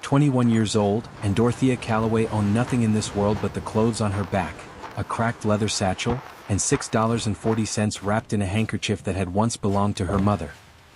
21 years old, and Dorothea Calloway owned nothing in this world but the clothes on her back, a cracked leather satchel, and $6.40 wrapped in a handkerchief that had once belonged to her mother.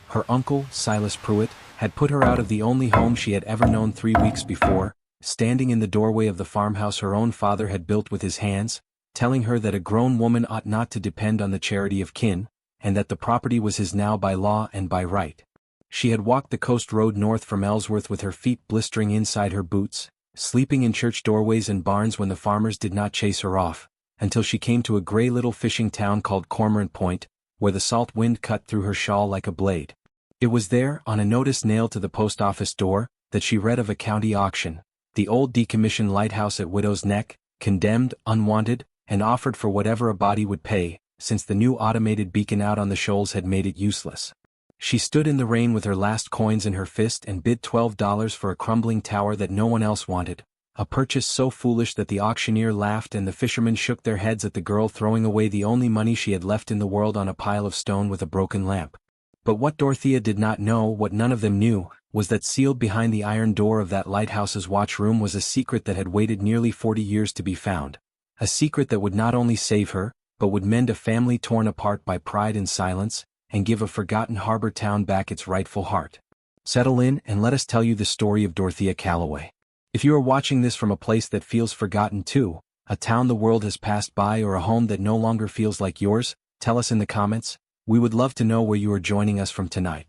Her uncle, Silas Pruitt, had put her out of the only home she had ever known 3 weeks before, standing in the doorway of the farmhouse her own father had built with his hands, telling her that a grown woman ought not to depend on the charity of kin, and that the property was his now by law and by right. She had walked the coast road north from Ellsworth with her feet blistering inside her boots, sleeping in church doorways and barns when the farmers did not chase her off, until she came to a gray little fishing town called Cormorant Point, where the salt wind cut through her shawl like a blade. It was there, on a notice nailed to the post office door, that she read of a county auction, the old decommissioned lighthouse at Widow's Neck, condemned, unwanted, and offered for whatever a body would pay, since the new automated beacon out on the shoals had made it useless. She stood in the rain with her last coins in her fist and bid $12 for a crumbling tower that no one else wanted, a purchase so foolish that the auctioneer laughed and the fishermen shook their heads at the girl throwing away the only money she had left in the world on a pile of stone with a broken lamp. But what Dorothea did not know, what none of them knew, was that sealed behind the iron door of that lighthouse's watchroom was a secret that had waited nearly 40 years to be found, a secret that would not only save her, but would mend a family torn apart by pride and silence, and give a forgotten harbor town back its rightful heart. Settle in and let us tell you the story of Dorothea Calloway. If you are watching this from a place that feels forgotten too, a town the world has passed by, or a home that no longer feels like yours, tell us in the comments. We would love to know where you are joining us from tonight.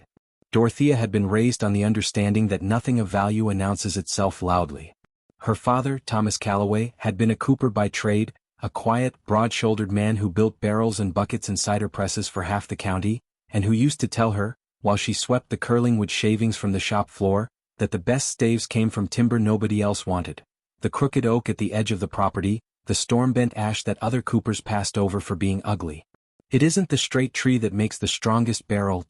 Dorothea had been raised on the understanding that nothing of value announces itself loudly. Her father, Thomas Calloway, had been a cooper by trade, a quiet, broad-shouldered man who built barrels and buckets and cider presses for half the county, and who used to tell her, while she swept the curling wood shavings from the shop floor, that the best staves came from timber nobody else wanted, the crooked oak at the edge of the property, the storm-bent ash that other coopers passed over for being ugly. "It isn't the straight tree that makes the strongest barrel,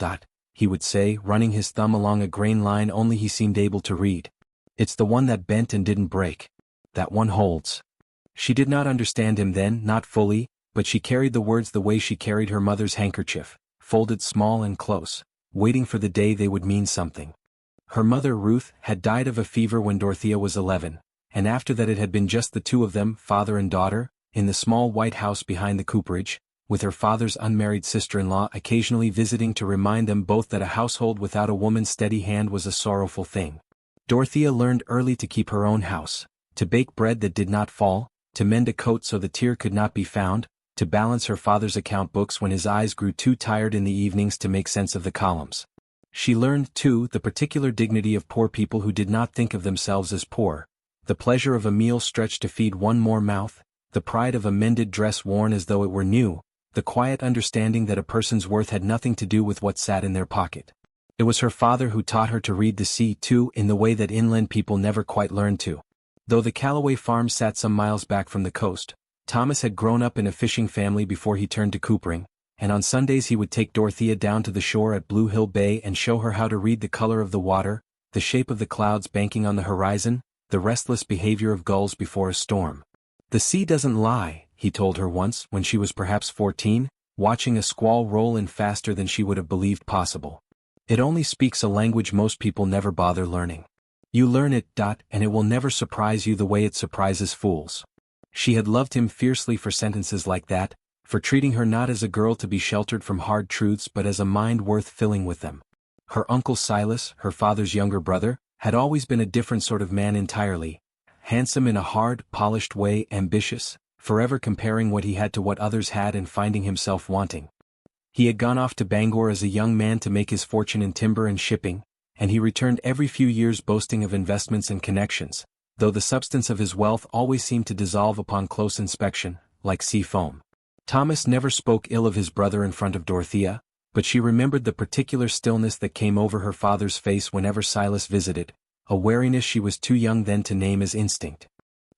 he would say, running his thumb along a grain line only he seemed able to read. "It's the one that bent and didn't break. That one holds." She did not understand him then, not fully, but she carried the words the way she carried her mother's handkerchief, folded small and close, waiting for the day they would mean something. Her mother, Ruth, had died of a fever when Dorothea was 11, and after that it had been just the two of them, father and daughter, in the small white house behind the cooperage, with her father's unmarried sister-in-law occasionally visiting to remind them both that a household without a woman's steady hand was a sorrowful thing. Dorothea learned early to keep her own house, to bake bread that did not fall, to mend a coat so the tear could not be found, to balance her father's account books when his eyes grew too tired in the evenings to make sense of the columns. She learned, too, the particular dignity of poor people who did not think of themselves as poor, the pleasure of a meal stretched to feed one more mouth, the pride of a mended dress worn as though it were new, the quiet understanding that a person's worth had nothing to do with what sat in their pocket. It was her father who taught her to read the sea, too, in the way that inland people never quite learned to. Though the Calloway farm sat some miles back from the coast, Thomas had grown up in a fishing family before he turned to coopering, and on Sundays he would take Dorothea down to the shore at Blue Hill Bay and show her how to read the color of the water, the shape of the clouds banking on the horizon, the restless behavior of gulls before a storm. "The sea doesn't lie," he told her once when she was perhaps 14, watching a squall roll in faster than she would have believed possible. "It only speaks a language most people never bother learning. You learn it, and it will never surprise you the way it surprises fools." She had loved him fiercely for sentences like that, for treating her not as a girl to be sheltered from hard truths but as a mind worth filling with them. Her uncle Silas, her father's younger brother, had always been a different sort of man entirely, handsome in a hard, polished way, ambitious, forever comparing what he had to what others had and finding himself wanting. He had gone off to Bangor as a young man to make his fortune in timber and shipping, and he returned every few years boasting of investments and connections, though the substance of his wealth always seemed to dissolve upon close inspection, like sea foam. Thomas never spoke ill of his brother in front of Dorothea, but she remembered the particular stillness that came over her father's face whenever Silas visited, a wariness she was too young then to name as instinct.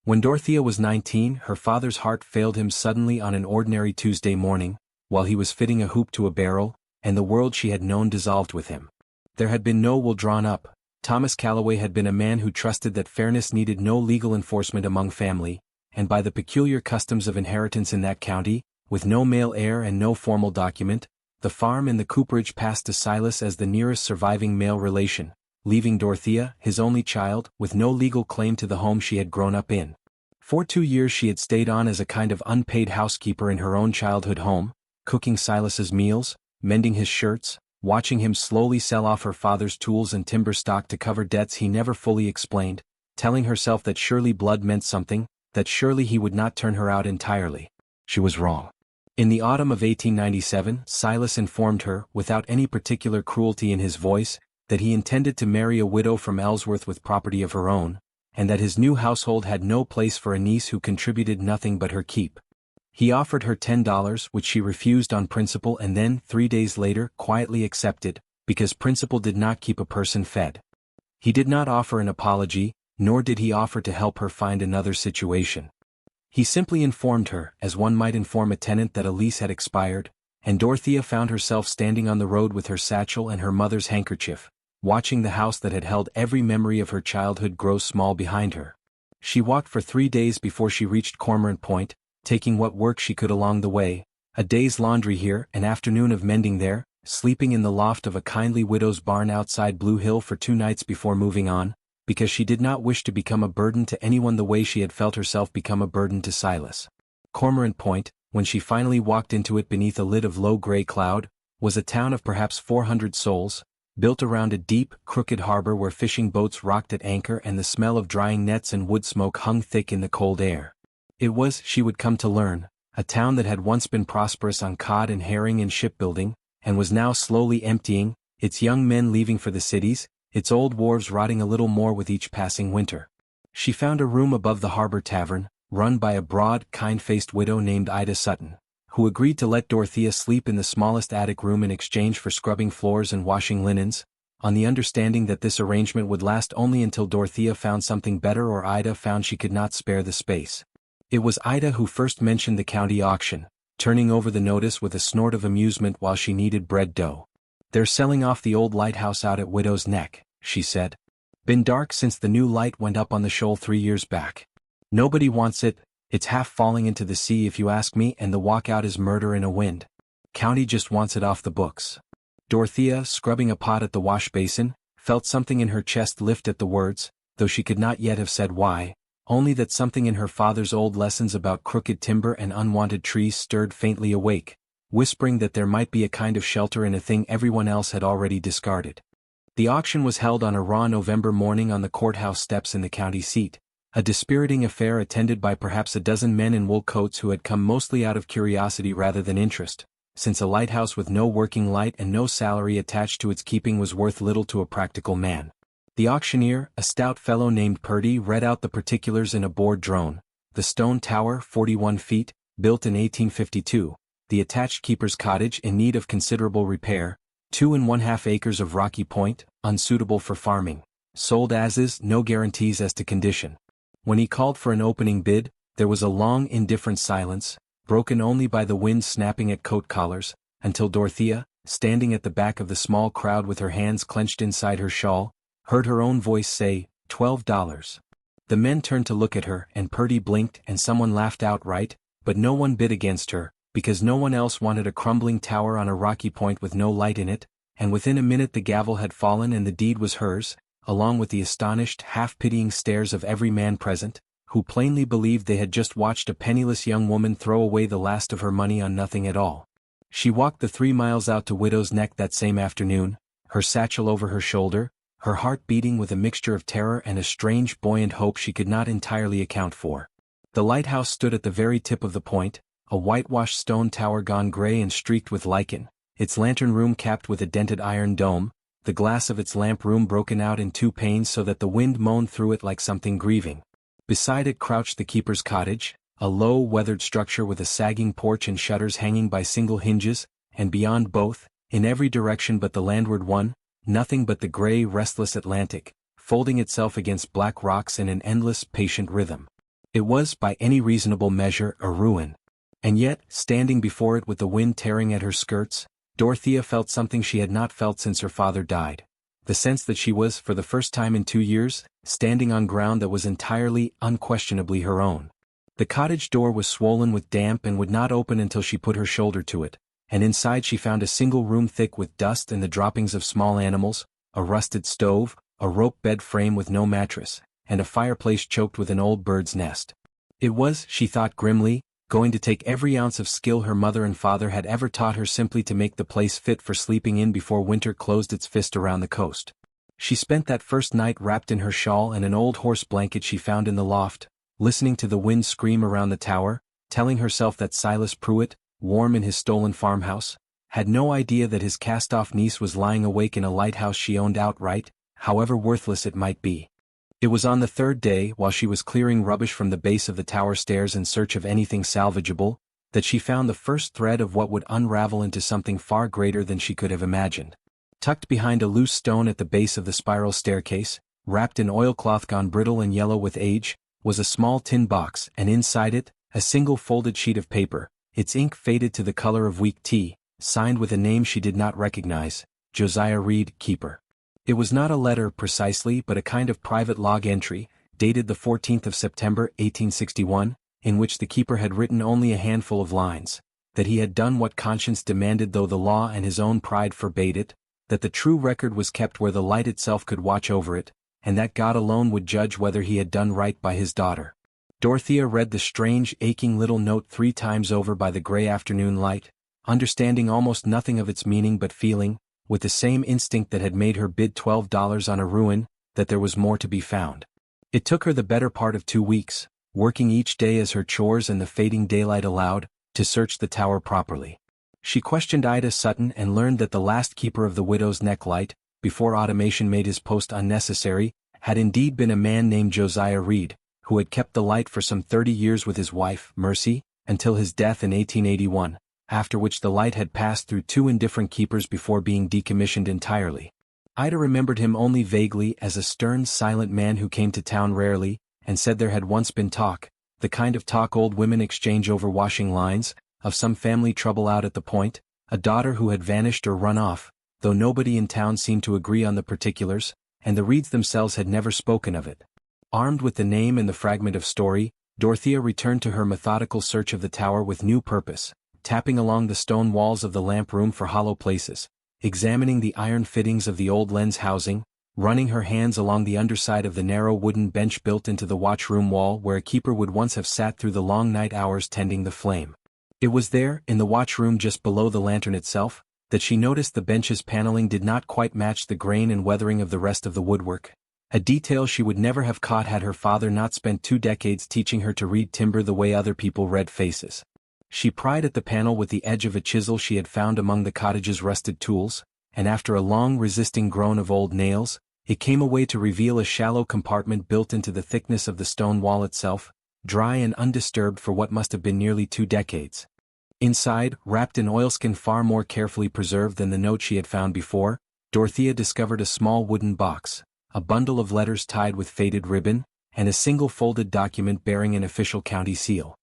When Dorothea was 19, her father's heart failed him suddenly on an ordinary Tuesday morning, while he was fitting a hoop to a barrel, and the world she had known dissolved with him. There had been no will drawn up. Thomas Calloway had been a man who trusted that fairness needed no legal enforcement among family, and by the peculiar customs of inheritance in that county, with no male heir and no formal document, the farm and the cooperage passed to Silas as the nearest surviving male relation, leaving Dorothea, his only child, with no legal claim to the home she had grown up in. For 2 years she had stayed on as a kind of unpaid housekeeper in her own childhood home, cooking Silas's meals, mending his shirts, watching him slowly sell off her father's tools and timber stock to cover debts he never fully explained, telling herself that surely blood meant something, that surely he would not turn her out entirely. She was wrong. In the autumn of 1897, Silas informed her, without any particular cruelty in his voice, that he intended to marry a widow from Ellsworth with property of her own, and that his new household had no place for a niece who contributed nothing but her keep. He offered her $10, which she refused on principle and then, 3 days later, quietly accepted, because principle did not keep a person fed. He did not offer an apology, nor did he offer to help her find another situation. He simply informed her, as one might inform a tenant, that a lease had expired, and Dorothea found herself standing on the road with her satchel and her mother's handkerchief, watching the house that had held every memory of her childhood grow small behind her. She walked for 3 days before she reached Cormorant Point, taking what work she could along the way, a day's laundry here, an afternoon of mending there, sleeping in the loft of a kindly widow's barn outside Blue Hill for 2 nights before moving on, because she did not wish to become a burden to anyone the way she had felt herself become a burden to Silas. Cormorant Point, when she finally walked into it beneath a lid of low gray cloud, was a town of perhaps 400 souls, built around a deep, crooked harbor where fishing boats rocked at anchor and the smell of drying nets and wood smoke hung thick in the cold air. It was, she would come to learn, a town that had once been prosperous on cod and herring and shipbuilding, and was now slowly emptying, its young men leaving for the cities, its old wharves rotting a little more with each passing winter. She found a room above the harbor tavern, run by a broad, kind-faced widow named Ida Sutton, who agreed to let Dorothea sleep in the smallest attic room in exchange for scrubbing floors and washing linens, on the understanding that this arrangement would last only until Dorothea found something better or Ida found she could not spare the space. It was Ida who first mentioned the county auction, turning over the notice with a snort of amusement while she kneaded bread dough. "They're selling off the old lighthouse out at Widow's Neck," she said. "Been dark since the new light went up on the shoal 3 years back. Nobody wants it, it's half falling into the sea if you ask me, and the walkout is murder in a wind. County just wants it off the books." Dorothea, scrubbing a pot at the wash basin, felt something in her chest lift at the words, though she could not yet have said why. Only that something in her father's old lessons about crooked timber and unwanted trees stirred faintly awake, whispering that there might be a kind of shelter in a thing everyone else had already discarded. The auction was held on a raw November morning on the courthouse steps in the county seat, a dispiriting affair attended by perhaps a dozen men in wool coats who had come mostly out of curiosity rather than interest, since a lighthouse with no working light and no salary attached to its keeping was worth little to a practical man. The auctioneer, a stout fellow named Purdy, read out the particulars in a board drone: the stone tower, 41 feet, built in 1852, the attached keeper's cottage in need of considerable repair, 2½ acres of rocky point, unsuitable for farming, sold as is, no guarantees as to condition. When he called for an opening bid, there was a long indifferent silence, broken only by the wind snapping at coat collars, until Dorothea, standing at the back of the small crowd with her hands clenched inside her shawl, heard her own voice say, $12. The men turned to look at her, and Purdy blinked and someone laughed outright, but no one bid against her, because no one else wanted a crumbling tower on a rocky point with no light in it, and within a minute the gavel had fallen and the deed was hers, along with the astonished, half-pitying stares of every man present, who plainly believed they had just watched a penniless young woman throw away the last of her money on nothing at all. She walked the 3 miles out to Widow's Neck that same afternoon, her satchel over her shoulder, her heart beating with a mixture of terror and a strange buoyant hope she could not entirely account for. The lighthouse stood at the very tip of the point, a whitewashed stone tower gone gray and streaked with lichen, its lantern room capped with a dented iron dome, the glass of its lamp room broken out in 2 panes so that the wind moaned through it like something grieving. Beside it crouched the keeper's cottage, a low, weathered structure with a sagging porch and shutters hanging by single hinges, and beyond both, in every direction but the landward one, nothing but the gray, restless Atlantic, folding itself against black rocks in an endless, patient rhythm. It was, by any reasonable measure, a ruin. And yet, standing before it with the wind tearing at her skirts, Dorothea felt something she had not felt since her father died. The sense that she was, for the first time in 2 years, standing on ground that was entirely, unquestionably her own. The cottage door was swollen with damp and would not open until she put her shoulder to it, and inside she found a single room thick with dust and the droppings of small animals, a rusted stove, a rope bed frame with no mattress, and a fireplace choked with an old bird's nest. It was, she thought grimly, going to take every ounce of skill her mother and father had ever taught her simply to make the place fit for sleeping in before winter closed its fist around the coast. She spent that first night wrapped in her shawl and an old horse blanket she found in the loft, listening to the wind scream around the tower, telling herself that Silas Pruitt, warm in his stolen farmhouse, had no idea that his cast-off niece was lying awake in a lighthouse she owned outright, however worthless it might be. It was on the third day, while she was clearing rubbish from the base of the tower stairs in search of anything salvageable, that she found the first thread of what would unravel into something far greater than she could have imagined. Tucked behind a loose stone at the base of the spiral staircase, wrapped in oilcloth gone brittle and yellow with age, was a small tin box, and inside it, a single folded sheet of paper, its ink faded to the color of weak tea, signed with a name she did not recognize, Josiah Reed, Keeper. It was not a letter precisely but a kind of private log entry, dated the 14th of September 1861, in which the keeper had written only a handful of lines, that he had done what conscience demanded though the law and his own pride forbade it, that the true record was kept where the light itself could watch over it, and that God alone would judge whether he had done right by his daughter. Dorothea read the strange, aching little note 3 times over by the gray afternoon light, understanding almost nothing of its meaning but feeling, with the same instinct that had made her bid $12 on a ruin, that there was more to be found. It took her the better part of 2 weeks, working each day as her chores and the fading daylight allowed, to search the tower properly. She questioned Ida Sutton and learned that the last keeper of the Widow's Neck light, before automation made his post unnecessary, had indeed been a man named Josiah Reed, who had kept the light for some 30 years with his wife, Mercy, until his death in 1881. After which the light had passed through 2 indifferent keepers before being decommissioned entirely. Ida remembered him only vaguely as a stern, silent man who came to town rarely, and said there had once been talk, the kind of talk old women exchange over washing lines, of some family trouble out at the Point, a daughter who had vanished or run off, though nobody in town seemed to agree on the particulars, and the Reeds themselves had never spoken of it. Armed with the name and the fragment of story, Dorothea returned to her methodical search of the tower with new purpose, tapping along the stone walls of the lamp room for hollow places, examining the iron fittings of the old lens housing, running her hands along the underside of the narrow wooden bench built into the watchroom wall where a keeper would once have sat through the long night hours tending the flame. It was there, in the watchroom just below the lantern itself, that she noticed the bench's paneling did not quite match the grain and weathering of the rest of the woodwork, a detail she would never have caught had her father not spent 2 decades teaching her to read timber the way other people read faces. She pried at the panel with the edge of a chisel she had found among the cottage's rusted tools, and after a long resisting groan of old nails, it came away to reveal a shallow compartment built into the thickness of the stone wall itself, dry and undisturbed for what must have been nearly 2 decades. Inside, wrapped in oilskin far more carefully preserved than the note she had found before, Dorothea discovered a small wooden box, a bundle of letters tied with faded ribbon, and a single folded document bearing an official county seal.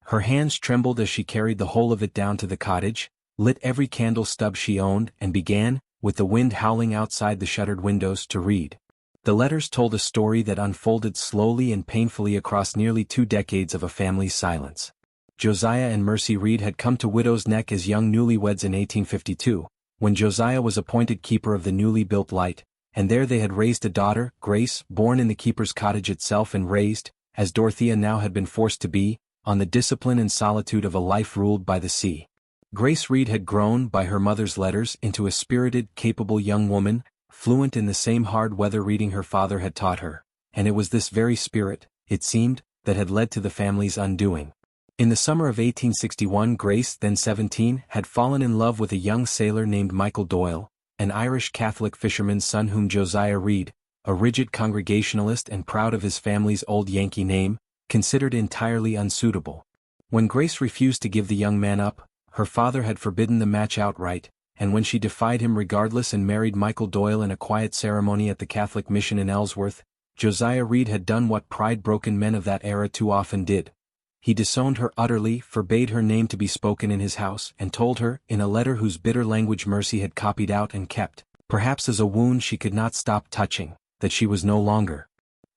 Her hands trembled as she carried the whole of it down to the cottage, lit every candle stub she owned, and began, with the wind howling outside the shuttered windows, to read. The letters told a story that unfolded slowly and painfully across nearly 2 decades of a family's silence. Josiah and Mercy Reed had come to Widow's Neck as young newlyweds in 1852, when Josiah was appointed keeper of the newly built light, and there they had raised a daughter, Grace, born in the keeper's cottage itself and raised, as Dorothea now had been forced to be, on the discipline and solitude of a life ruled by the sea. Grace Reed had grown, by her mother's letters, into a spirited, capable young woman, fluent in the same hard-weather reading her father had taught her, and it was this very spirit, it seemed, that had led to the family's undoing. In the summer of 1861 Grace, then 17, had fallen in love with a young sailor named Michael Doyle, an Irish Catholic fisherman's son whom Josiah Reed, a rigid Congregationalist and proud of his family's old Yankee name, considered entirely unsuitable. When Grace refused to give the young man up, her father had forbidden the match outright, and when she defied him regardless and married Michael Doyle in a quiet ceremony at the Catholic mission in Ellsworth, Josiah Reed had done what pride-broken men of that era too often did. He disowned her utterly, forbade her name to be spoken in his house, and told her, in a letter whose bitter language Mercy had copied out and kept, perhaps as a wound she could not stop touching, that she was no longer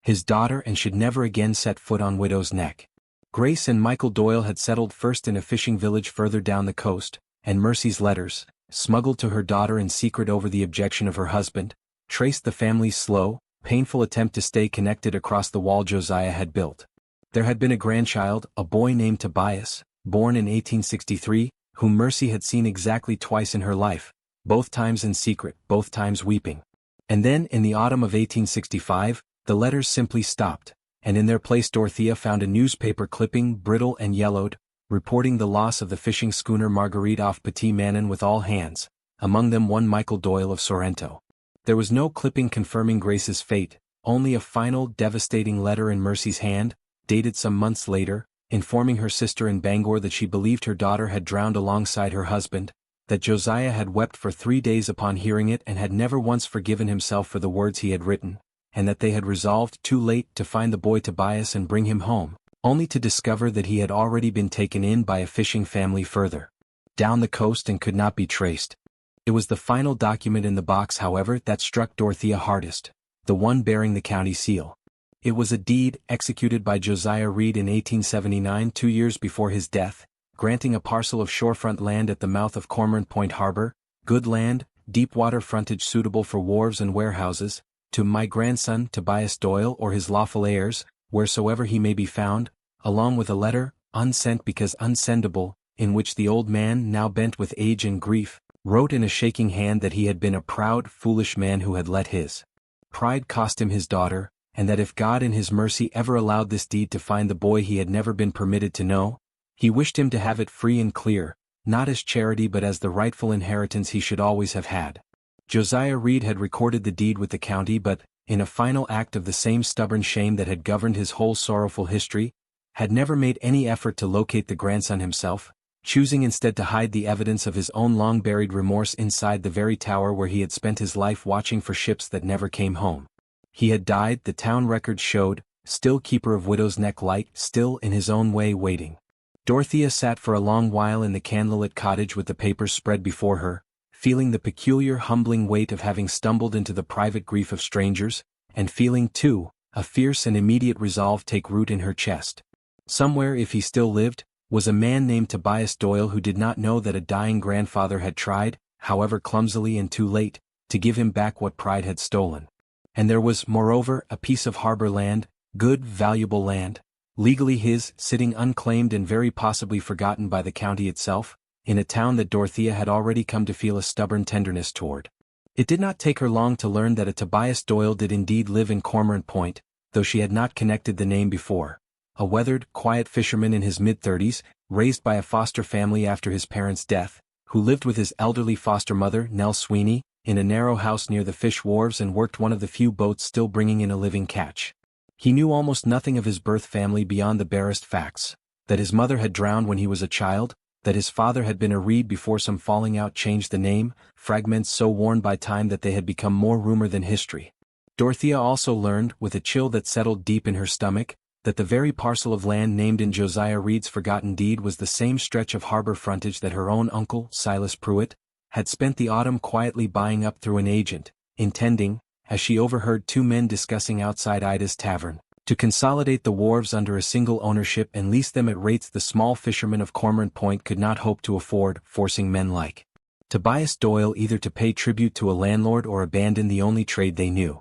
his daughter and should never again set foot on Widow's Neck. Grace and Michael Doyle had settled first in a fishing village further down the coast, and Mercy's letters, smuggled to her daughter in secret over the objection of her husband, traced the family's slow, painful attempt to stay connected across the wall Josiah had built. There had been a grandchild, a boy named Tobias, born in 1863, whom Mercy had seen exactly twice in her life, both times in secret, both times weeping. And then, in the autumn of 1865, the letters simply stopped, and in their place Dorothea found a newspaper clipping, brittle and yellowed, reporting the loss of the fishing schooner Marguerite off Petit Manan with all hands, among them one Michael Doyle of Sorrento. There was no clipping confirming Grace's fate, only a final, devastating letter in Mercy's hand, dated some months later, informing her sister in Bangor that she believed her daughter had drowned alongside her husband, that Josiah had wept for 3 days upon hearing it and had never once forgiven himself for the words he had written, and that they had resolved too late to find the boy Tobias and bring him home, only to discover that he had already been taken in by a fishing family further down the coast and could not be traced. It was the final document in the box, however, that struck Dorothea hardest, the one bearing the county seal. It was a deed executed by Josiah Reed in 1879, 2 years before his death, granting a parcel of shorefront land at the mouth of Cormorant Point Harbor, good land, deep water frontage suitable for wharves and warehouses, to my grandson Tobias Doyle or his lawful heirs, wheresoever he may be found, along with a letter, unsent because unsendable, in which the old man, now bent with age and grief, wrote in a shaking hand that he had been a proud, foolish man who had let his pride cost him his daughter, and that if God in his mercy ever allowed this deed to find the boy he had never been permitted to know, he wished him to have it free and clear, not as charity but as the rightful inheritance he should always have had. Josiah Reed had recorded the deed with the county but, in a final act of the same stubborn shame that had governed his whole sorrowful history, had never made any effort to locate the grandson himself, choosing instead to hide the evidence of his own long-buried remorse inside the very tower where he had spent his life watching for ships that never came home. He had died, the town records showed, still keeper of Widow's Neck Light, still in his own way waiting. Dorothea sat for a long while in the candlelit cottage with the papers spread before her, feeling the peculiar humbling weight of having stumbled into the private grief of strangers, and feeling, too, a fierce and immediate resolve take root in her chest. Somewhere, if he still lived, was a man named Tobias Doyle who did not know that a dying grandfather had tried, however clumsily and too late, to give him back what pride had stolen. And there was, moreover, a piece of harbor land, good, valuable land, legally his, sitting unclaimed and very possibly forgotten by the county itself, in a town that Dorothea had already come to feel a stubborn tenderness toward. It did not take her long to learn that a Tobias Doyle did indeed live in Cormorant Point, though she had not connected the name before. A weathered, quiet fisherman in his mid-30s, raised by a foster family after his parents' death, who lived with his elderly foster mother, Nell Sweeney, in a narrow house near the fish wharves and worked one of the few boats still bringing in a living catch. He knew almost nothing of his birth family beyond the barest facts, that his mother had drowned when he was a child, that his father had been a Reed before some falling out changed the name, fragments so worn by time that they had become more rumor than history. Dorothea also learned, with a chill that settled deep in her stomach, that the very parcel of land named in Josiah Reed's forgotten deed was the same stretch of harbor frontage that her own uncle, Silas Pruitt, had spent the autumn quietly buying up through an agent, intending, as she overheard two men discussing outside Ida's tavern, to consolidate the wharves under a single ownership and lease them at rates the small fishermen of Cormorant Point could not hope to afford, forcing men like Tobias Doyle either to pay tribute to a landlord or abandon the only trade they knew.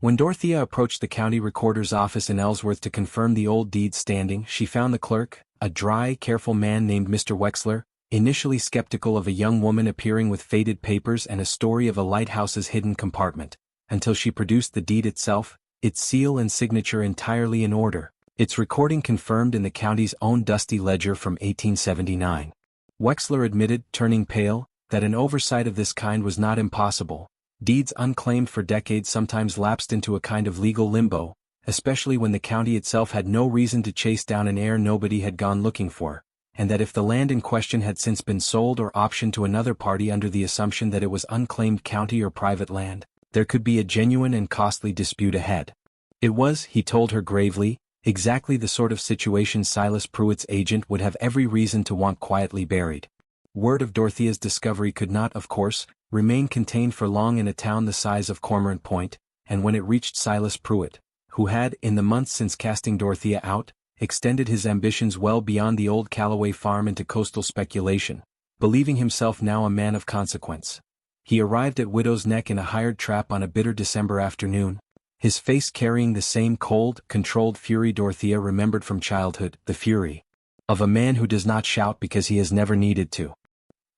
When Dorothea approached the county recorder's office in Ellsworth to confirm the old deed standing, she found the clerk, a dry, careful man named Mr. Wexler, initially skeptical of a young woman appearing with faded papers and a story of a lighthouse's hidden compartment, until she produced the deed itself, its seal and signature entirely in order, its recording confirmed in the county's own dusty ledger from 1879. Wexler admitted, turning pale, that an oversight of this kind was not impossible. Deeds unclaimed for decades sometimes lapsed into a kind of legal limbo, especially when the county itself had no reason to chase down an heir nobody had gone looking for, and that if the land in question had since been sold or optioned to another party under the assumption that it was unclaimed county or private land, there could be a genuine and costly dispute ahead. It was, he told her gravely, exactly the sort of situation Silas Pruitt's agent would have every reason to want quietly buried. Word of Dorothea's discovery could not, of course, remain contained for long in a town the size of Cormorant Point, and when it reached Silas Pruitt, who had, in the months since casting Dorothea out, extended his ambitions well beyond the old Calloway farm into coastal speculation, believing himself now a man of consequence. He arrived at Widow's Neck in a hired trap on a bitter December afternoon, his face carrying the same cold, controlled fury Dorothea remembered from childhood, the fury of a man who does not shout because he has never needed to.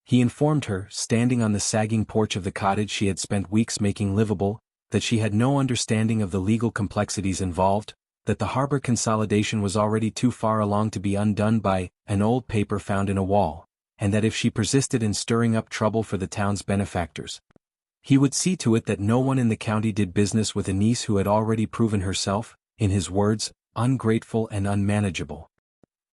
He informed her, standing on the sagging porch of the cottage she had spent weeks making livable, that she had no understanding of the legal complexities involved, that the harbor consolidation was already too far along to be undone by an old paper found in a wall, and that if she persisted in stirring up trouble for the town's benefactors, he would see to it that no one in the county did business with a niece who had already proven herself, in his words, ungrateful and unmanageable.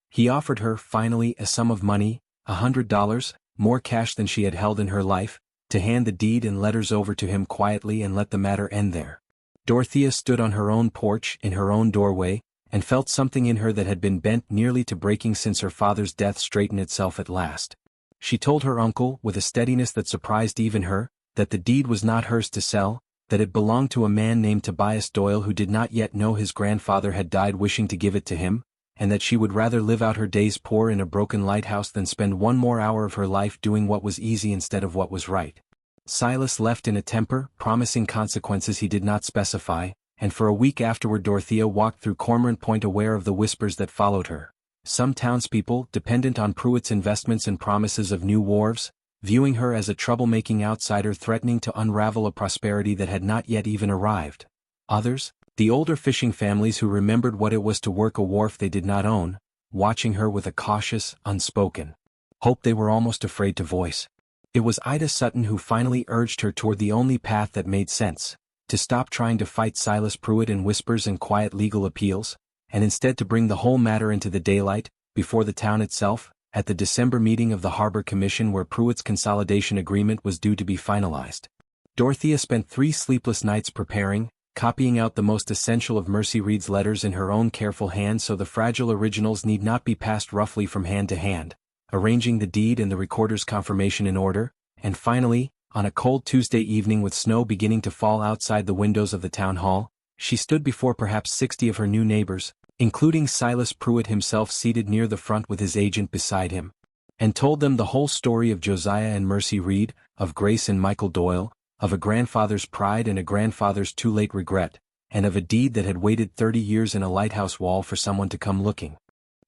He offered her, finally, a sum of money, $100, more cash than she had held in her life, to hand the deed and letters over to him quietly and let the matter end there. Dorothea stood on her own porch, in her own doorway, and felt something in her that had been bent nearly to breaking since her father's death straighten itself at last. She told her uncle, with a steadiness that surprised even her, that the deed was not hers to sell, that it belonged to a man named Tobias Doyle who did not yet know his grandfather had died wishing to give it to him, and that she would rather live out her days poor in a broken lighthouse than spend one more hour of her life doing what was easy instead of what was right. Silas left in a temper, promising consequences he did not specify, and for a week afterward Dorothea walked through Cormorant Point aware of the whispers that followed her. Some townspeople, dependent on Pruitt's investments and promises of new wharves, viewing her as a troublemaking outsider threatening to unravel a prosperity that had not yet even arrived. Others, the older fishing families who remembered what it was to work a wharf they did not own, watching her with a cautious, unspoken hope they were almost afraid to voice. It was Ida Sutton who finally urged her toward the only path that made sense, to stop trying to fight Silas Pruitt in whispers and quiet legal appeals, and instead to bring the whole matter into the daylight, before the town itself, at the December meeting of the Harbor Commission where Pruitt's consolidation agreement was due to be finalized. Dorothea spent 3 sleepless nights preparing, copying out the most essential of Mercy Reed's letters in her own careful hand so the fragile originals need not be passed roughly from hand to hand, arranging the deed and the recorder's confirmation in order, and finally, on a cold Tuesday evening with snow beginning to fall outside the windows of the town hall, she stood before perhaps 60 of her new neighbors, including Silas Pruitt himself seated near the front with his agent beside him, and told them the whole story of Josiah and Mercy Reed, of Grace and Michael Doyle, of a grandfather's pride and a grandfather's too late regret, and of a deed that had waited 30 years in a lighthouse wall for someone to come looking.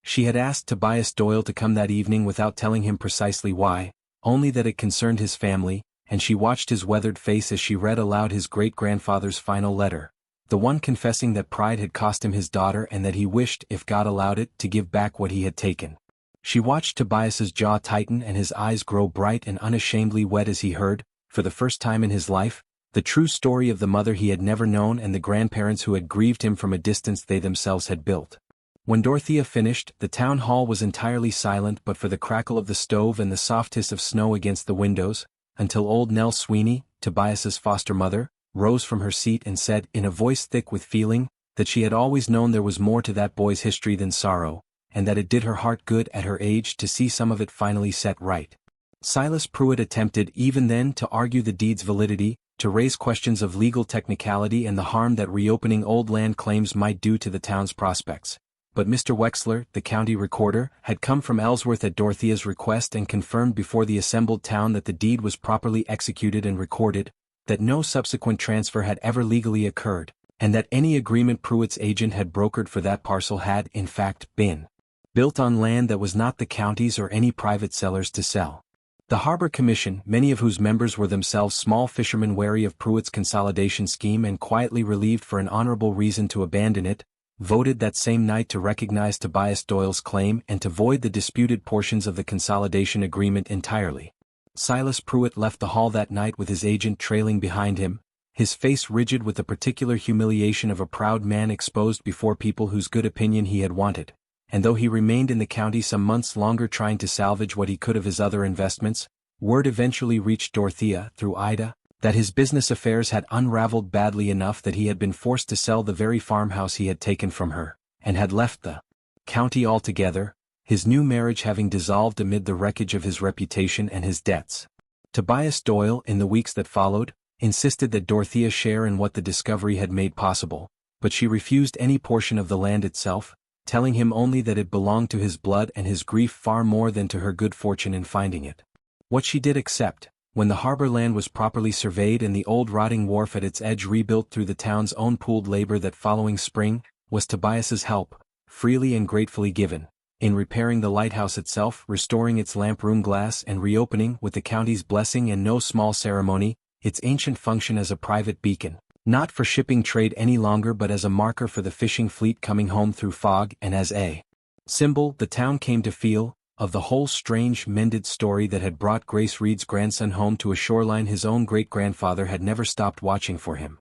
She had asked Tobias Doyle to come that evening without telling him precisely why, only that it concerned his family, and she watched his weathered face as she read aloud his great-grandfather's final letter, the one confessing that pride had cost him his daughter and that he wished, if God allowed it, to give back what he had taken. She watched Tobias's jaw tighten and his eyes grow bright and unashamedly wet as he heard, for the first time in his life, the true story of the mother he had never known and the grandparents who had grieved him from a distance they themselves had built. When Dorothea finished, the town hall was entirely silent but for the crackle of the stove and the soft hiss of snow against the windows, until old Nell Sweeney, Tobias's foster mother, rose from her seat and said, in a voice thick with feeling, that she had always known there was more to that boy's history than sorrow, and that it did her heart good at her age to see some of it finally set right. Silas Pruitt attempted even then to argue the deed's validity, to raise questions of legal technicality and the harm that reopening old land claims might do to the town's prospects. But Mr. Wexler, the county recorder, had come from Ellsworth at Dorothea's request and confirmed before the assembled town that the deed was properly executed and recorded, that no subsequent transfer had ever legally occurred, and that any agreement Pruitt's agent had brokered for that parcel had, in fact, been built on land that was not the county's or any private seller's to sell. The Harbor Commission, many of whose members were themselves small fishermen wary of Pruitt's consolidation scheme and quietly relieved for an honorable reason to abandon it, voted that same night to recognize Tobias Doyle's claim and to void the disputed portions of the consolidation agreement entirely. Silas Pruitt left the hall that night with his agent trailing behind him, his face rigid with the particular humiliation of a proud man exposed before people whose good opinion he had wanted. And though he remained in the county some months longer trying to salvage what he could of his other investments, word eventually reached Dorothea, through Ida, that his business affairs had unraveled badly enough that he had been forced to sell the very farmhouse he had taken from her, and had left the county altogether, his new marriage having dissolved amid the wreckage of his reputation and his debts. Tobias Doyle, in the weeks that followed, insisted that Dorothea share in what the discovery had made possible, but she refused any portion of the land itself, telling him only that it belonged to his blood and his grief far more than to her good fortune in finding it. What she did accept, When the harbor land was properly surveyed and the old rotting wharf at its edge rebuilt through the town's own pooled labor, that following spring was Tobias's help, freely and gratefully given, in repairing the lighthouse itself, restoring its lamp room glass, and reopening, with the county's blessing and no small ceremony, its ancient function as a private beacon, not for shipping trade any longer but as a marker for the fishing fleet coming home through fog, and as a symbol, the town came to feel, of the whole strange mended story that had brought Grace Reed's grandson home to a shoreline his own great-grandfather had never stopped watching for him.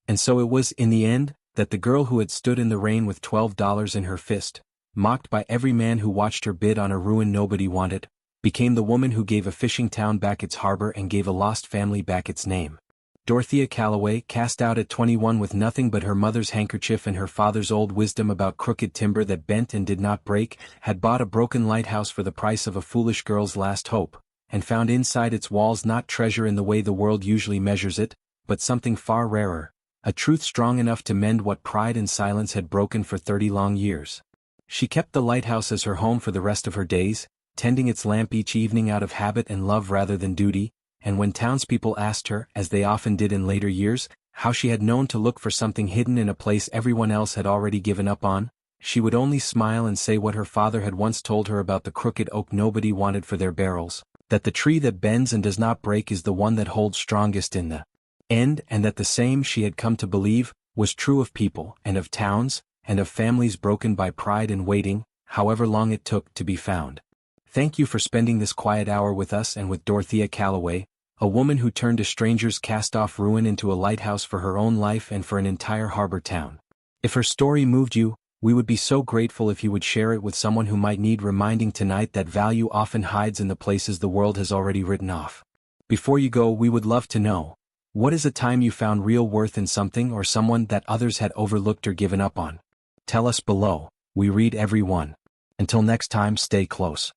And so it was, in the end, that the girl who had stood in the rain with $12 in her fist, mocked by every man who watched her bid on a ruin nobody wanted, became the woman who gave a fishing town back its harbor and gave a lost family back its name. Dorothea Calloway, cast out at 21 with nothing but her mother's handkerchief and her father's old wisdom about crooked timber that bent and did not break, had bought a broken lighthouse for the price of a foolish girl's last hope, and found inside its walls not treasure in the way the world usually measures it, but something far rarer, a truth strong enough to mend what pride and silence had broken for 30 long years. She kept the lighthouse as her home for the rest of her days, tending its lamp each evening out of habit and love rather than duty, and when townspeople asked her, as they often did in later years, how she had known to look for something hidden in a place everyone else had already given up on, she would only smile and say what her father had once told her about the crooked oak nobody wanted for their barrels, that the tree that bends and does not break is the one that holds strongest in the end, and that the same, she had come to believe, was true of people, and of towns, and of families broken by pride and waiting, however long it took to be found. Thank you for spending this quiet hour with us and with Dorothea Calloway, a woman who turned a stranger's cast-off ruin into a lighthouse for her own life and for an entire harbor town. If her story moved you, we would be so grateful if you would share it with someone who might need reminding tonight that value often hides in the places the world has already written off. Before you go, we would love to know, what is a time you found real worth in something or someone that others had overlooked or given up on? Tell us below. We read every one. Until next time, stay close.